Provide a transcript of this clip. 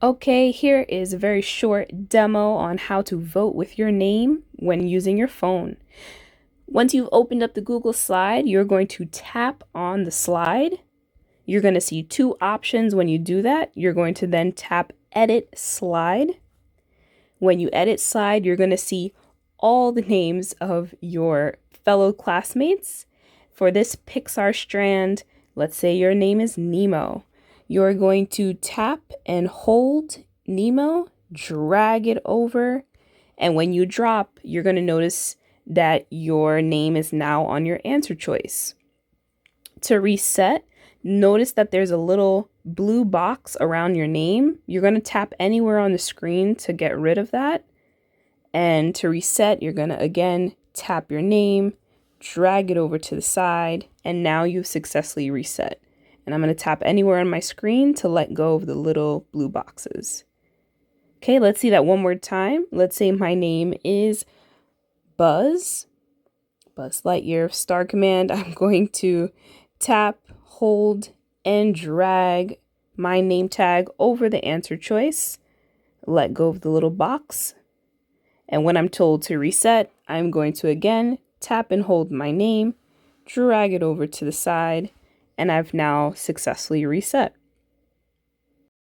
Okay, here is a very short demo on how to vote with your name when using your phone. Once you've opened up the Google slide, you're going to tap on the slide. You're going to see two options when you do that. You're going to then tap Edit Slide. When you edit slide, you're going to see all the names of your fellow classmates. For this Pixar strand, let's say your name is Nemo. You're going to tap and hold Nemo, drag it over, and when you drop, you're going to notice that your name is now on your answer choice. To reset, notice that there's a little blue box around your name. You're going to tap anywhere on the screen to get rid of that. And to reset, you're going to again tap your name, drag it over to the side, and now you've successfully reset. And I'm going to tap anywhere on my screen to let go of the little blue boxes. Okay, let's see that one more time. Let's say my name is Buzz Lightyear of Star Command. I'm going to tap, hold, and drag my name tag over the answer choice. Let go of the little box. And when I'm told to reset, I'm going to again tap and hold my name, drag it over to the side, and I've now successfully reset.